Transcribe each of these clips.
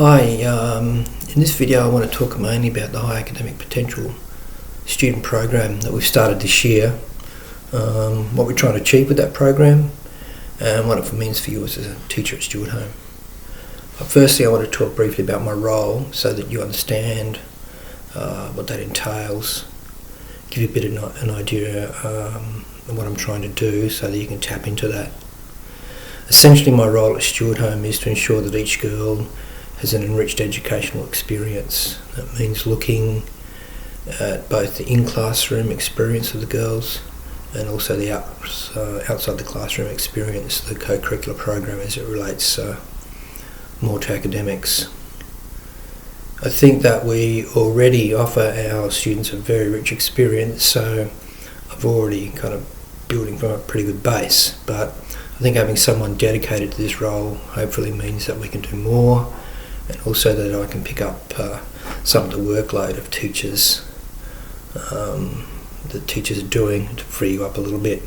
Hi, in this video I want to talk mainly about the high academic potential student program that we've started this year, what we're trying to achieve with that program and what it means for you as a teacher at Stewart Home. Firstly, I want to talk briefly about my role so that you understand what that entails, give you a bit of an idea of what I'm trying to do so that you can tap into that. Essentially, my role at Stewart Home is to ensure that each girl has an enriched educational experience. That means looking at both the in-classroom experience of the girls and also the outside the classroom experience, the co-curricular program as it relates more to academics. I think that we already offer our students a very rich experience, so I've already kind of building from a pretty good base, but I think having someone dedicated to this role hopefully means that we can do more, and also that I can pick up some of the workload of teachers that teachers are doing to free you up a little bit.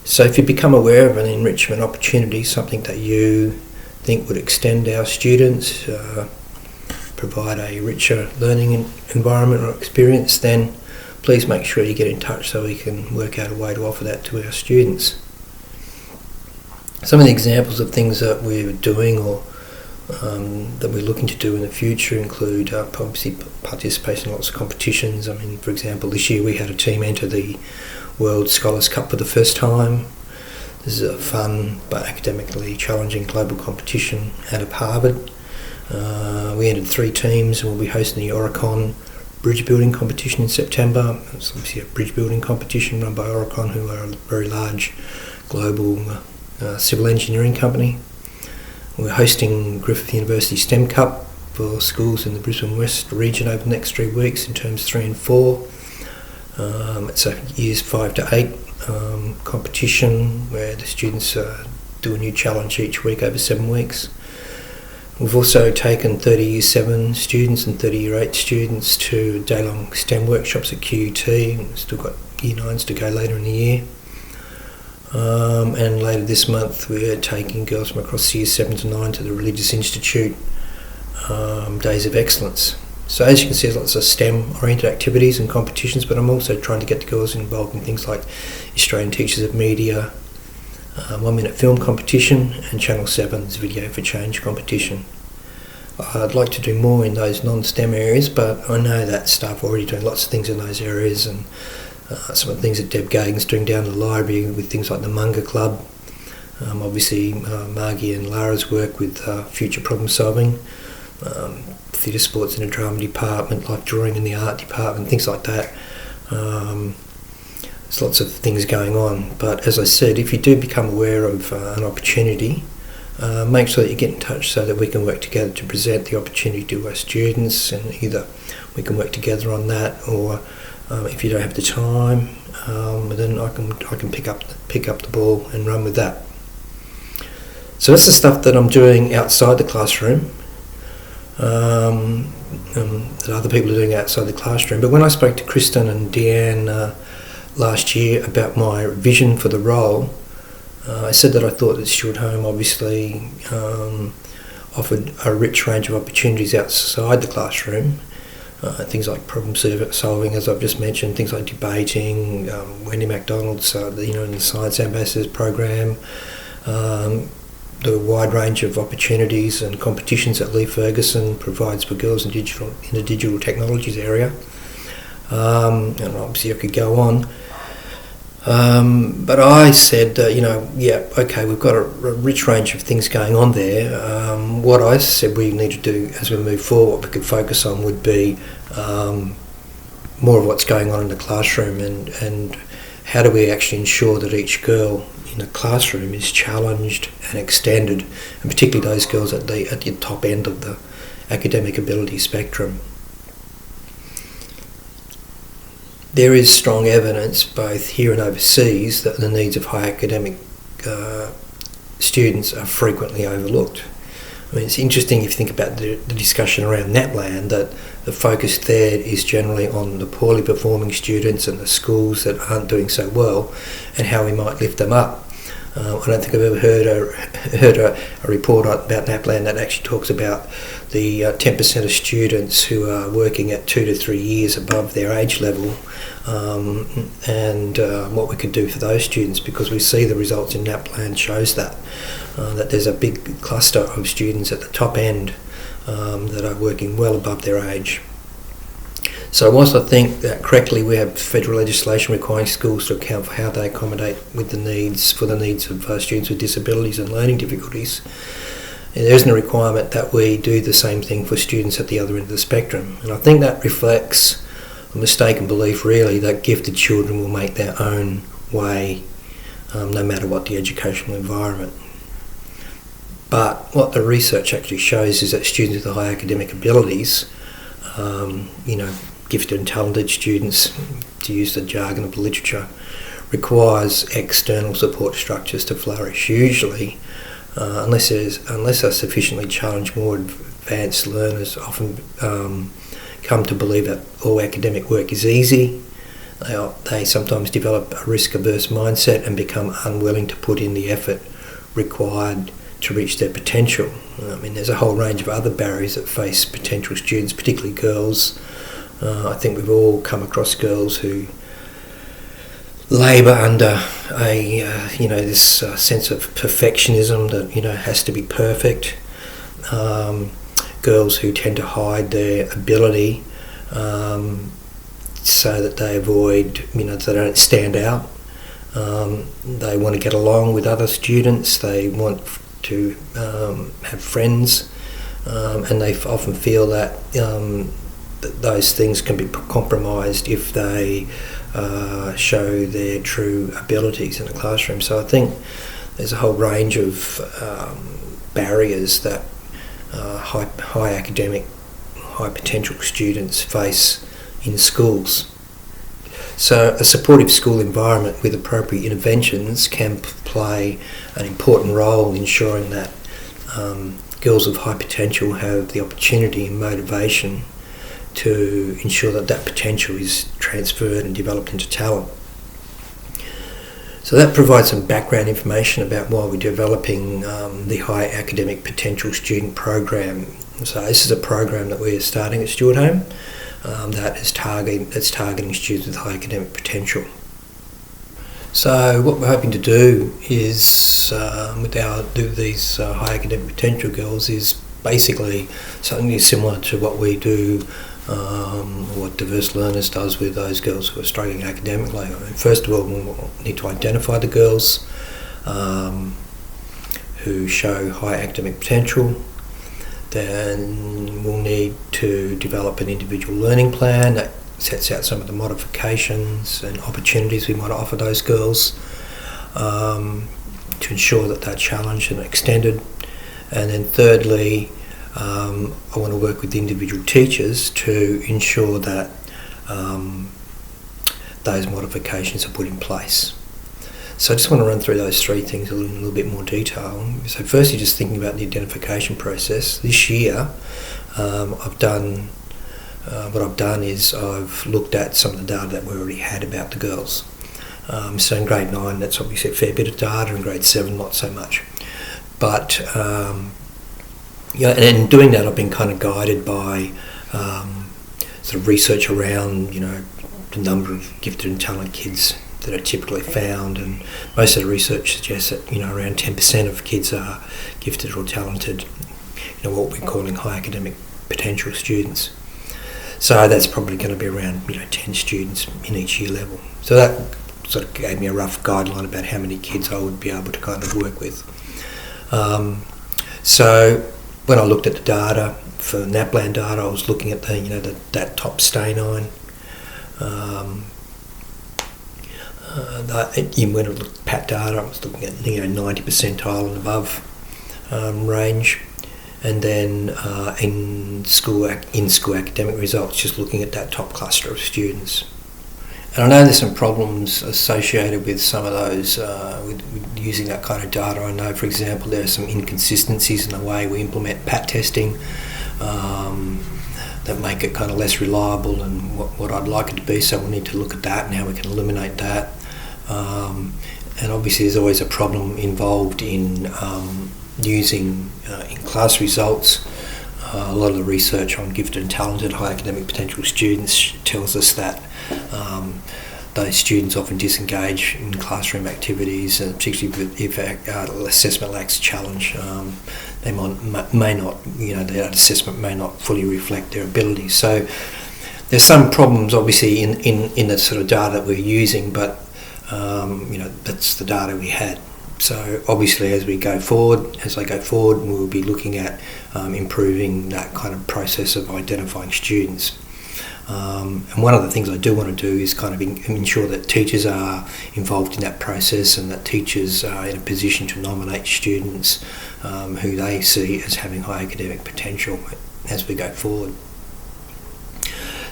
So if you become aware of an enrichment opportunity, something that you think would extend our students, provide a richer learning environment or experience, then please make sure you get in touch so we can work out a way to offer that to our students. Some of the examples of things that we're doing or that we're looking to do in the future include obviously participation in lots of competitions. I mean, for example, this year we had a team enter the World Scholars Cup for the first time. This is a fun but academically challenging global competition out of Harvard. We entered 3 teams and we'll be hosting the Oricon bridge building competition in September. It's obviously a bridge building competition run by Oricon, who are a very large global civil engineering company. We're hosting Griffith University STEM Cup for schools in the Brisbane West region over the next 3 weeks in terms 3 and 4. It's a years 5 to 8 competition where the students do a new challenge each week over 7 weeks. We've also taken 30 Year 7 students and 30 Year 8 students to day-long STEM workshops at QUT. We've still got Year 9s to go later in the year. And later this month we're taking girls from across Year 7 to 9 to the Religious Institute Days of Excellence. So as you can see, there's lots of STEM oriented activities and competitions, but I'm also trying to get the girls involved in things like Australian Teachers of Media, 1 Minute Film competition, and Channel 7's Video for Change competition. I'd like to do more in those non-STEM areas, but I know that staff are already doing lots of things in those areas, and some of the things that Deb Gagan's doing down in the library with things like the Munger Club. Obviously Margie and Lara's work with future problem solving, theatre sports in the drama department, like drawing in the art department, things like that. There's lots of things going on, but as I said, if you do become aware of an opportunity, make sure that you get in touch so that we can work together to present the opportunity to our students, and either we can work together on that, or if you don't have the time, then I can pick up the ball and run with that. So that's the stuff that I'm doing outside the classroom, that other people are doing outside the classroom. But when I spoke to Kristen and Deanne last year about my vision for the role, I said that I thought that Stewart Home obviously offered a rich range of opportunities outside the classroom. Things like problem solving, as I've just mentioned, things like debating, Wendy MacDonald's, in the Science Ambassadors program, the wide range of opportunities and competitions that Lee Ferguson provides for girls in the digital technologies area, and obviously I could go on. But I said, okay, we've got a rich range of things going on there. What I said we need to do as we move forward, what we could focus on would be more of what's going on in the classroom, and how do we actually ensure that each girl in the classroom is challenged and extended, and particularly those girls at the top end of the academic ability spectrum. There is strong evidence, both here and overseas, that the needs of high academic students are frequently overlooked. I mean, it's interesting if you think about the discussion around NAPLAN, that the focus there is generally on the poorly performing students and the schools that aren't doing so well, and how we might lift them up. I don't think I've ever heard a report about NAPLAN that actually talks about the 10% of students who are working at 2 to 3 years above their age level, and what we could do for those students, because we see the results in NAPLAN shows that there's a big cluster of students at the top end that are working well above their age. So whilst I think that correctly we have federal legislation requiring schools to account for how they accommodate with the needs of students with disabilities and learning difficulties, there isn't a requirement that we do the same thing for students at the other end of the spectrum. And I think that reflects a mistaken belief really that gifted children will make their own way no matter what the educational environment. But what the research actually shows is that students with high academic abilities, gifted and talented students, to use the jargon of the literature, requires external support structures to flourish. Usually, unless they're sufficiently challenged, more advanced learners often come to believe that all academic work is easy. They sometimes develop a risk-averse mindset and become unwilling to put in the effort required to reach their potential. I mean, there's a whole range of other barriers that face potential students, particularly girls. I think we've all come across girls who labour under this sense of perfectionism that has to be perfect. Girls who tend to hide their ability so that they avoid, they don't stand out. They want to get along with other students. They want to have friends, and they often feel that those things can be compromised if they show their true abilities in the classroom. So I think there's a whole range of barriers that high academic, high potential students face in schools. So a supportive school environment with appropriate interventions can play an important role in ensuring that girls of high potential have the opportunity and motivation to ensure that potential is transferred and developed into talent. So that provides some background information about why we're developing the High Academic Potential Student Program. So this is a program that we're starting at Stewart Home that's targeting students with high academic potential. So what we're hoping to do is, with these high academic potential girls, is basically something similar to what we do, what Diverse Learners does with those girls who are struggling academically. I mean, first of all, we'll need to identify the girls who show high academic potential. Then we'll need to develop an individual learning plan that sets out some of the modifications and opportunities we might offer those girls to ensure that they're challenged and extended. And then thirdly, I want to work with the individual teachers to ensure that those modifications are put in place. So I just want to run through those three things in a little bit more detail. So firstly, just thinking about the identification process. This year, I've done I've looked at some of the data that we already had about the girls. So in grade 9, that's obviously a fair bit of data. In grade 7, not so much. But and in doing that, I've been kind of guided by sort of research around the number of gifted and talented kids that are typically found, and most of the research suggests that around 10% of kids are gifted or talented, what we're calling high academic potential students. So that's probably going to be around 10 students in each year level. So that sort of gave me a rough guideline about how many kids I would be able to kind of work with. So when I looked at the data for NAPLAN data, I was looking at that top stay line. When I looked at PAT data, I was looking at 90 percentile and above range, and then in school academic results, just looking at that top cluster of students. And I know there's some problems associated with some of those with using that kind of data. I know, for example, there are some inconsistencies in the way we implement PAT testing that make it kind of less reliable than what I'd like it to be. So we'll need to look at that and how we can eliminate that. and obviously there's always a problem involved in using in-class results. A lot of the research on gifted and talented high academic potential students tells us that those students often disengage in classroom activities, and particularly if assessment lacks challenge, they may not, their assessment may not fully reflect their abilities. So there's some problems obviously in the sort of data that we're using, but that's the data we had. So obviously as I go forward, we'll be looking at improving that kind of process of identifying students. And one of the things I do want to do is kind of ensure that teachers are involved in that process, and that teachers are in a position to nominate students who they see as having high academic potential as we go forward.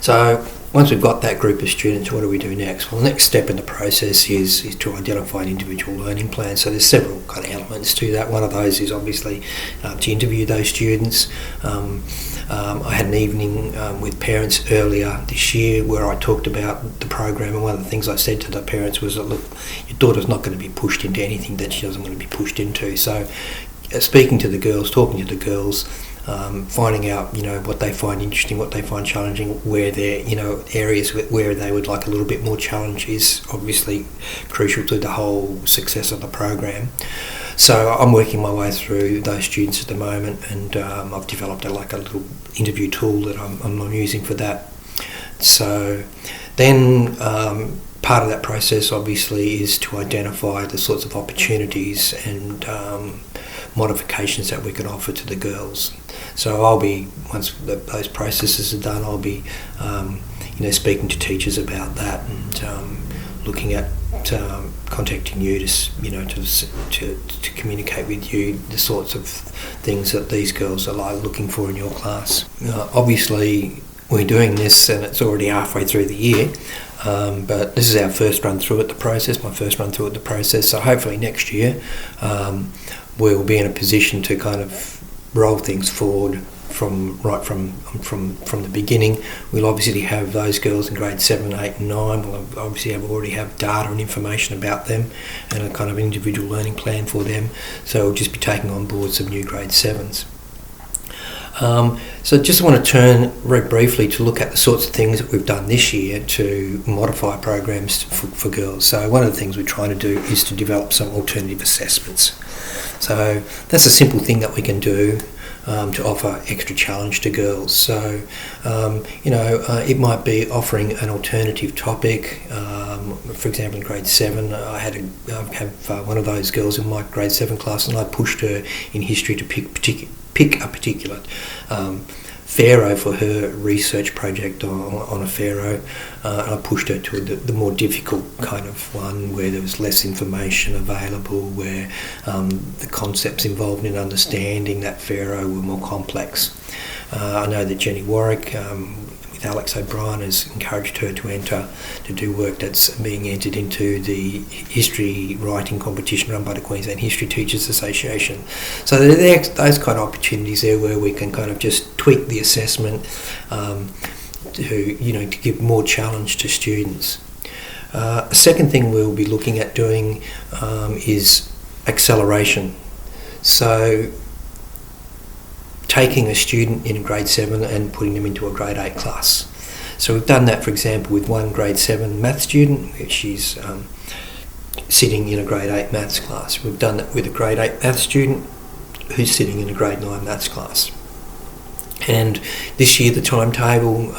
So once we've got that group of students, what do we do next? Well, the next step in the process is to identify an individual learning plan. So there's several kind of elements to that. One of those is obviously to interview those students. I had an evening with parents earlier this year where I talked about the program, and one of the things I said to the parents was that, look, your daughter's not going to be pushed into anything that she doesn't want to be pushed into. So speaking to the girls, talking to the girls, finding out what they find interesting, what they find challenging, where they're areas where they would like a little bit more challenge is obviously crucial to the whole success of the program. So I'm working my way through those students at the moment, and I've developed a little interview tool that I'm using for that. So then part of that process obviously is to identify the sorts of opportunities and modifications that we can offer to the girls. So I'll be, once those processes are done, I'll be speaking to teachers about that, and looking at contacting you to communicate with you the sorts of things that these girls are looking for in your class. Obviously we're doing this and it's already halfway through the year, but this is our first run through the process, so hopefully next year we'll be in a position to kind of roll things forward from the beginning. We'll obviously have those girls in grade 7, 8 and 9. We'll obviously already have data and information about them and a kind of individual learning plan for them, so we'll just be taking on board some new grade 7s. So just want to turn very briefly to look at the sorts of things that we've done this year to modify programs for girls. So one of the things we're trying to do is to develop some alternative assessments. So that's a simple thing that we can do to offer extra challenge to girls. So it might be offering an alternative topic. For example, in grade 7, I have one of those girls in my grade 7 class, and I pushed her in history to pick a particular pharaoh for her research project on a pharaoh. I pushed her to the more difficult kind of one where there was less information available, where the concepts involved in understanding that pharaoh were more complex. I know that Jenny Warwick with Alex O'Brien has encouraged her to do work that's being entered into the history writing competition run by the Queensland History Teachers Association. So there's those kind of opportunities there where we can kind of just tweak the assessment to give more challenge to students. A second thing we'll be looking at doing is acceleration. So taking a student in grade 7 and putting them into a grade 8 class. So we've done that, for example, with one grade 7 maths student, which she's sitting in a grade 8 maths class. We've done that with a grade 8 maths student who's sitting in a grade 9 maths class. And this year the timetable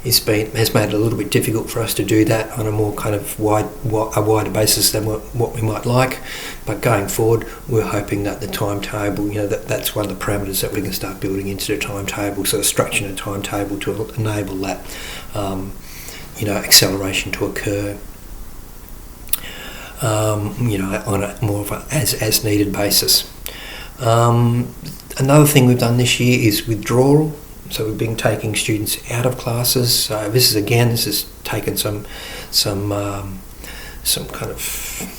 has made it a little bit difficult for us to do that on a more kind of wider basis than what we might like. But going forward, we're hoping that the timetable, that's one of the parameters that we can start building into the timetable, so structuring a timetable to enable that, acceleration to occur, on a more of a as needed basis. Another thing we've done this year is withdrawal. So we've been taking students out of classes. So this has taken some kind of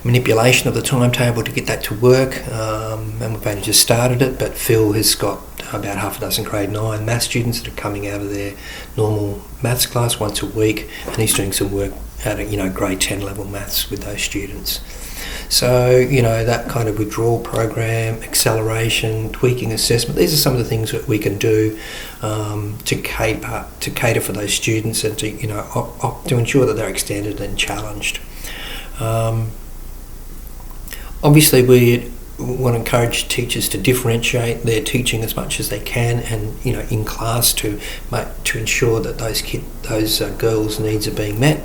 manipulation of the timetable to get that to work, and we've only just started it. But Phil has got about half a dozen grade 9 maths students that are coming out of their normal maths class once a week, and he's doing some work at a grade 10 level maths with those students. So, that kind of withdrawal program, acceleration, tweaking assessment, these are some of the things that we can do to cater for those students and to ensure that they're extended and challenged. Obviously, we want to encourage teachers to differentiate their teaching as much as they can, and in class to ensure that those girls' needs are being met.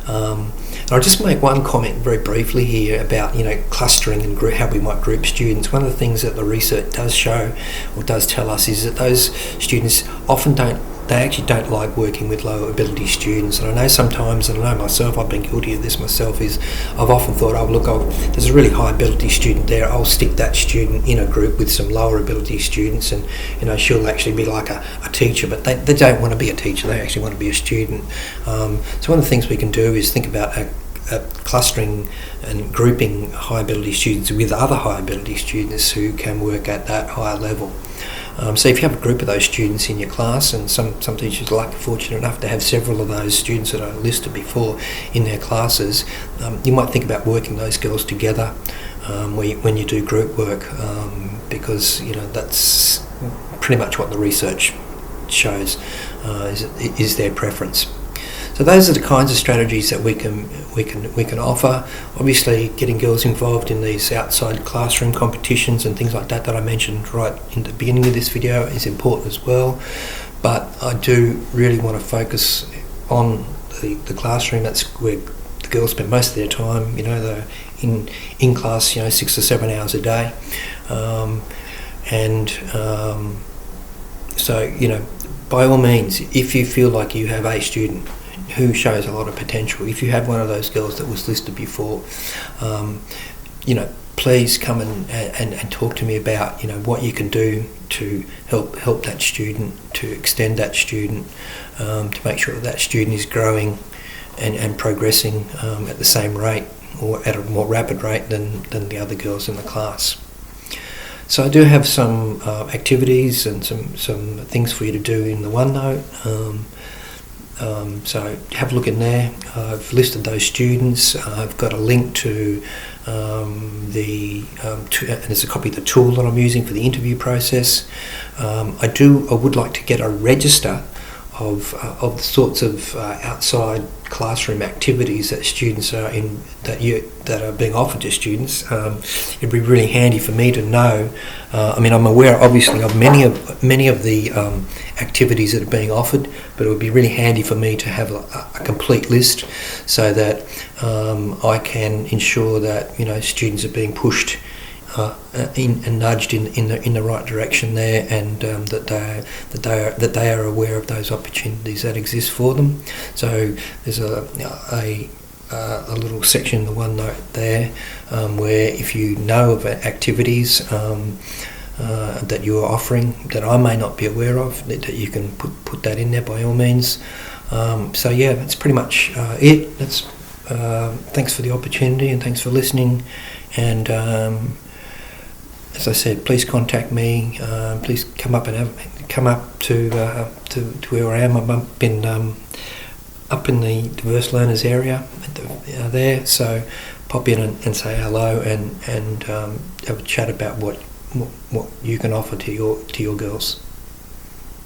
And I'll just make one comment very briefly here about clustering and how we might group students. One of the things that the research does show or does tell us is that those students often actually don't like working with low ability students. And I know sometimes, and I know myself, I've been guilty of this myself, is I've often thought, there's a really high ability student there, I'll stick that student in a group with some lower ability students, and she'll actually be like a teacher, but they don't want to be a teacher, they actually want to be a student. So one of the things we can do is think about clustering and grouping high ability students with other high ability students who can work at that higher level. So if you have a group of those students in your class, and some teachers are fortunate enough to have several of those students that I listed before in their classes, you might think about working those girls together when you do group work, because that's pretty much what the research shows is their preference. So those are the kinds of strategies that we can offer. Obviously, getting girls involved in these outside classroom competitions and things like that I mentioned right in the beginning of this video is important as well. But I do really want to focus on the classroom. That's where the girls spend most of their time. They're in class, 6 or 7 hours a day, so by all means, if you feel like you have a student who shows a lot of potential, if you have one of those girls that was listed before, please come and talk to me about what you can do to help that student, to extend that student, to make sure that student is growing and progressing at the same rate or at a more rapid rate than the other girls in the class. So I do have some activities and some things for you to do in the OneNote. So have a look in there. I've listed those students. I've got a link to and there's a copy of the tool that I'm using for the interview process. I would like to get a register of the sorts of outside classroom activities that students are in, that are being offered to students. It'd be really handy for me to know. I'm aware, obviously, of many of the activities that are being offered, but it would be really handy for me to have a complete list, so that I can ensure that students are being pushed and nudged in the right direction there, and that they are aware of those opportunities that exist for them. So there's a little section in the OneNote there where if you know of activities that you are offering that I may not be aware of, that you can put that in there by all means. So yeah, that's pretty much it. Thanks for the opportunity, and thanks for listening, and as I said, please contact me. Please come up to where I am. I'm up in the diverse learners area there. So pop in and say hello, and have a chat about what you can offer to your girls.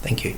Thank you.